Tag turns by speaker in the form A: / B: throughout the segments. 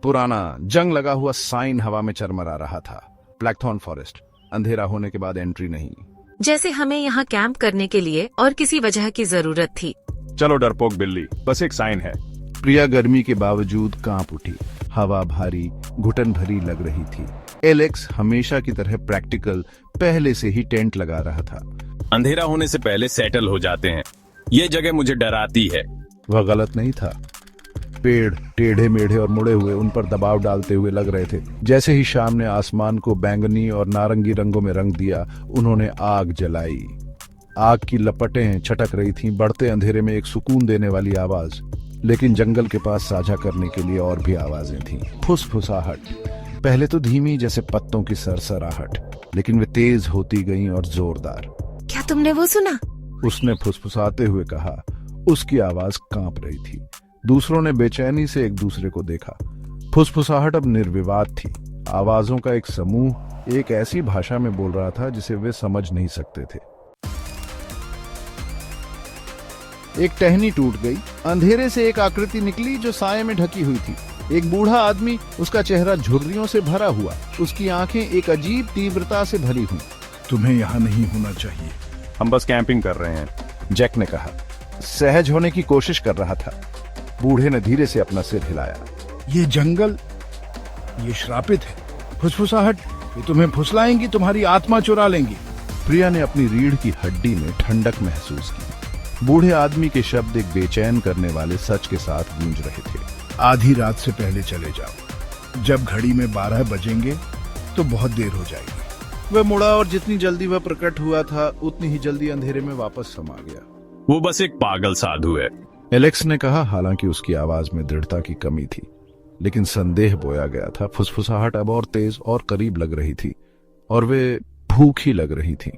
A: पुराना जंग लगा हुआ साइन हवा में चरमरा रहा था। ब्लैकथॉर्न फॉरेस्ट, अंधेरा होने के बाद एंट्री नहीं।
B: जैसे हमें यहाँ कैंप करने के लिए और किसी वजह की जरूरत थी।
C: चलो डरपोक बिल्ली, बस एक साइन है।
A: प्रिया गर्मी के बावजूद कांप उठी। हवा भारी, घुटन भरी लग रही थी। एलेक्स हमेशा की तरह प्रैक्टिकल पहले से ही टेंट लगा रहा था।
C: अंधेरा होने से पहले सेटल हो जाते हैं, ये जगह मुझे डराती है।
A: वह गलत नहीं था। पेड़ टेढ़े मेढ़े और मुड़े हुए उन पर दबाव डालते हुए लग रहे थे। जैसे ही शाम ने आसमान को बैंगनी और नारंगी रंगों में रंग दिया, उन्होंने आग जलाई। आग की लपटें छटक रही थीं, बढ़ते अंधेरे में एक सुकून देने वाली आवाज। लेकिन जंगल के पास साझा करने के लिए और भी आवाजें थीं। फुसफुसाहट, पहले तो धीमी जैसे पत्तों की सरसराहट, लेकिन वे तेज होती गईं और जोरदार।
B: क्या तुमने वो सुना?
A: उसने फुसफुसाते हुए कहा। उसकी आवाज कांप रही थी। दूसरों ने बेचैनी से एक दूसरे को देखा। फुसफुसाहट अब निर्विवाद थी। आवाजों का एक समूह एक ऐसी भाषा में बोल रहा था जिसे वे समझ नहीं सकते थे। एक टहनी टूट गई। अंधेरे से एक आकृति निकली जो साये में ढकी हुई थी। एक बूढ़ा आदमी, उसका चेहरा झुर्रियों से भरा हुआ, उसकी आंखें एक अजीब तीव्रता से भरी हुई।
D: तुम्हें यहाँ नहीं होना चाहिए।
C: हम बस कैंपिंग कर रहे हैं,
A: जैक ने कहा। सहज होने की कोशिश कर रहा था। बूढ़े ने धीरे से अपना सिर हिलाया।
D: ये जंगल, ये श्रापित है। फुसफुसाहट, ये तुम्हें फुसलाएंगी, तुम्हारी आत्मा चुरा लेंगी।
A: प्रिया ने अपनी रीढ़ की हड्डी में ठंडक महसूस की। बूढ़े आदमी के शब्द एक बेचैन करने वाले सच के साथ गूंज रहे थे।
D: आधी रात से पहले चले जाओ। जब घड़ी में 12 बजेंगे तो बहुत देर हो जाएगी।
A: वह मुड़ा और जितनी जल्दी वह प्रकट हुआ था, उतनी ही जल्दी अंधेरे में वापस समा गया।
C: वो बस एक पागल साधु है,
A: एलेक्स ने कहा, हालांकि उसकी आवाज में दृढ़ता की कमी थी, लेकिन संदेह बोया गया था। फुसफुसाहट अब और तेज और करीब लग रही थी, और वे भूखी लग रही थी।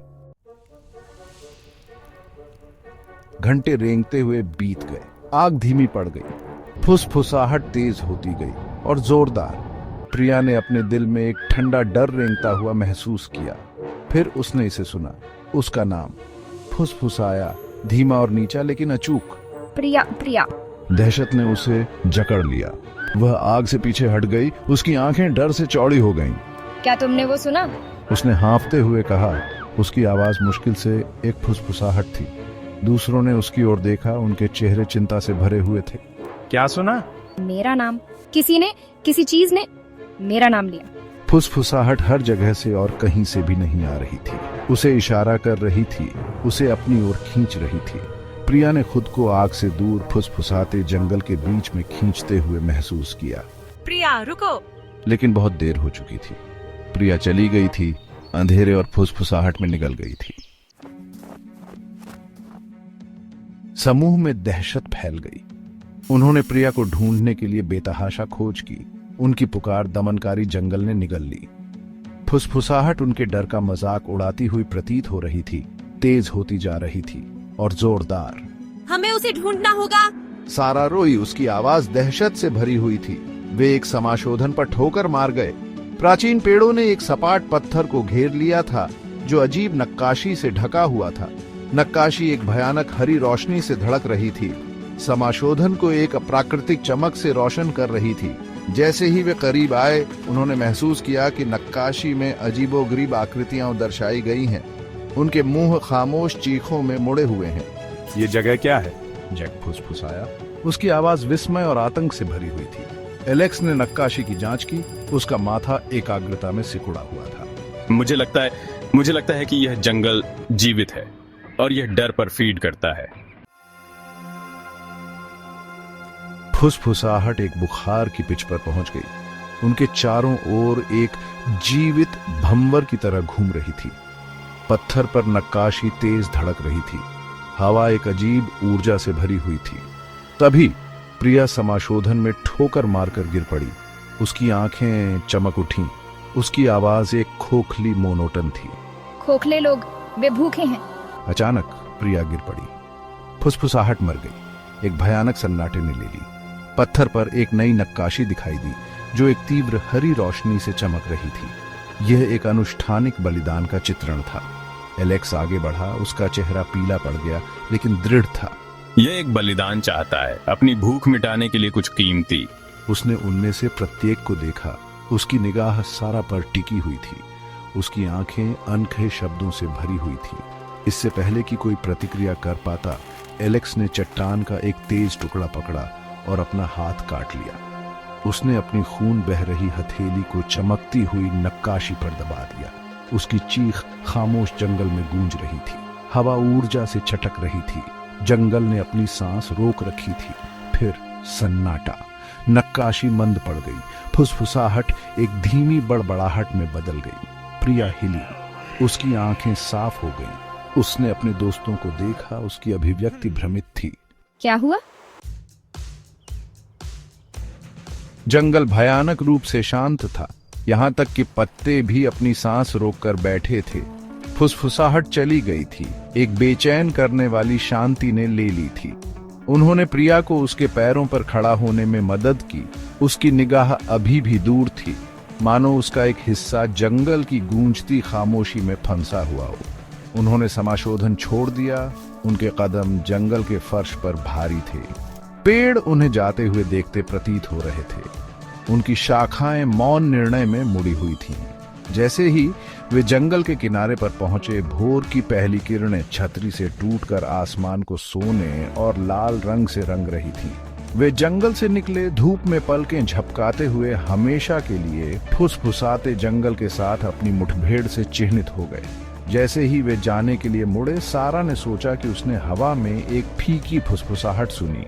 A: घंटे रेंगते हुए बीत गए। आग धीमी पड़ गई। फुसफुसाहट तेज होती गई और जोरदार। प्रिया ने अपने दिल में एक ठंडा डर रेंगता हुआ महसूस किया। फिर उसने इसे सुना, उसका नाम। फुसफुसाया, धीमा और नीचा लेकिन अचूक।
E: प्रिया, प्रिया।
A: दहशत ने उसे जकड़ लिया। वह आग से पीछे हट गई। उसकी आंखें डर से चौड़ी हो गईं।
E: क्या तुमने वो सुना?
A: उसने हाँफते हुए कहा। उसकी आवाज मुश्किल से एक फुसफुसाहट थी। दूसरों ने उसकी ओर देखा। उनके चेहरे चिंता से भरे हुए थे।
C: क्या सुना?
E: मेरा नाम। किसी ने, किसी चीज ने मेरा नाम लिया।
A: फुसफुसाहट हर जगह से और कहीं से भी नहीं आ रही थी। उसे इशारा कर रही थी, उसे अपनी ओर खींच रही थी। प्रिया ने खुद को आग से दूर फुसफुसाते जंगल के बीच में खींचते हुए महसूस किया।
B: प्रिया रुको।
A: लेकिन बहुत देर हो चुकी थी। प्रिया चली गई थी, अंधेरे और फुसफुसाहट में निगल गई थी। समूह में दहशत फैल गई। उन्होंने प्रिया को ढूंढने के लिए बेतहाशा खोज की। उनकी पुकार दमनकारी जंगल ने निगल ली। फुसफुसाहट उनके डर का मजाक उड़ाती हुई प्रतीत हो रही थी, तेज होती जा रही थी और जोरदार।
B: हमें उसे ढूंढना होगा।
A: सारा रोई। उसकी आवाज दहशत से भरी हुई थी। वे एक समाशोधन पर ठोकर मार गए। प्राचीन पेड़ों ने एक सपाट पत्थर को घेर लिया था जो अजीब नक्काशी से ढका हुआ था। नक्काशी एक भयानक हरी रोशनी से धड़क रही थी, समाशोधन को एक अप्राकृतिक चमक से रोशन कर रही थी। जैसे ही वे करीब आए, उन्होंने महसूस किया कि नक्काशी में अजीबोगरीब आकृतियां दर्शाई गई हैं। उनके मुंह खामोश चीखों में मुड़े हुए हैं।
C: ये जगह क्या है?
A: जैक फुसफुसाया। उसकी आवाज विस्मय और आतंक से भरी हुई थी। एलेक्स ने नक्काशी की जांच की। उसका माथा एकाग्रता में सिकुड़ा हुआ था।
C: मुझे लगता है कि यह जंगल जीवित है और यह डर पर फीड करता है।
A: फुसफुसाहट एक बुखार की पिच पर पहुंच गई। उनके चारों ओर एक जीवित भंवर की तरह घूम रही थी। पत्थर पर नक्काशी तेज धड़क रही थी। हवा एक अजीब ऊर्जा से भरी हुई थी। तभी प्रिया समाशोधन में ठोकर मारकर गिर पड़ी। उसकी आंखें चमक उठीं। उसकी आवाज एक खोखली मोनोटन थी।
E: खोखले लोग, वे भूखे हैं।
A: अचानक प्रिया गिर पड़ी। फुसफुसाहट मर गई। एक भयानक सन्नाटे ने ले ली। पत्थर पर एक नई नक्काशी दिखाई दी जो एक तीव्र हरी रोशनी से चमक रही थी। यह एक अनुष्ठानिक बलिदान का चित्रण था। एलेक्स आगे बढ़ा। उसका चेहरा पीला पड़ गया लेकिन दृढ़ था।
C: यह एक बलिदान चाहता है, अपनी भूख मिटाने के लिए कुछ कीमती।
A: उसने उनमें से प्रत्येक को देखा। उसकी निगाह सारा पर टिकी हुई थी। उसकी आंखें अनकहे शब्दों से भरी हुई थी। इससे पहले कि कोई प्रतिक्रिया कर पाता, एलेक्स ने चट्टान का एक तेज टुकड़ा पकड़ा और अपना हाथ काट लिया। उसने अपनी खून बह रही हथेली को चमकती हुई नक्काशी पर दबा दिया। उसकी चीख खामोश जंगल में गूंज रही थी। हवा ऊर्जा से छटक रही थी। जंगल ने अपनी सांस रोक रखी थी। फिर सन्नाटा। नक्काशी मंद पड़ गई। फुसफुसाहट एक धीमी बड़बड़ाहट में बदल गई। प्रिया हिली। उसकी आंखें साफ हो गईं। उसने अपने दोस्तों को देखा। उसकी अभिव्यक्ति भ्रमित थी।
E: क्या हुआ?
A: जंगल भयानक रूप से शांत था, यहाँ तक कि पत्ते भी अपनी सांस रोककर बैठे थे। फुसफुसाहट चली गई थी। एक बेचैन करने वाली शांति ने ले ली थी। उन्होंने प्रिया को उसके पैरों पर खड़ा होने में मदद की। उसकी निगाह अभी भी दूर थी, मानो उसका एक हिस्सा जंगल की गूंजती खामोशी में फंसा हुआ हो। उन्होंने समाशोधन छोड़ दिया। उनके कदम जंगल के फर्श पर भारी थे। पेड़ उन्हें जाते हुए देखते प्रतीत हो रहे थे। उनकी शाखाएं मौन निर्णय में मुड़ी हुई थीं। जैसे ही वे जंगल के किनारे पर पहुंचे, भोर की पहली किरणें छतरी से टूटकर आसमान को सोने और लाल रंग से रंग रही थीं। वे जंगल से निकले, धूप में पलकें झपकाते हुए हमेशा के लिए फुसफुसाते जंगल के साथ अपनी मुठभेड़ से चिह्नित हो गए। जैसे ही वे जाने के लिए मुड़े, सारा ने सोचा कि उसने हवा में एक फीकी फुसफुसाहट सुनी।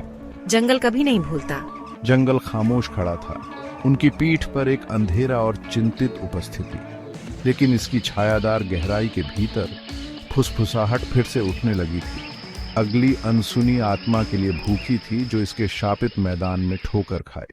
B: जंगल कभी नहीं भूलता।
A: जंगल खामोश खड़ा था, उनकी पीठ पर एक अंधेरा और चिंतित उपस्थिति। लेकिन इसकी छायादार गहराई के भीतर फुसफुसाहट फिर से उठने लगी थी। अगली अनसुनी आत्मा के लिए भूखी थी, जो इसके शापित मैदान में ठोकर खाए।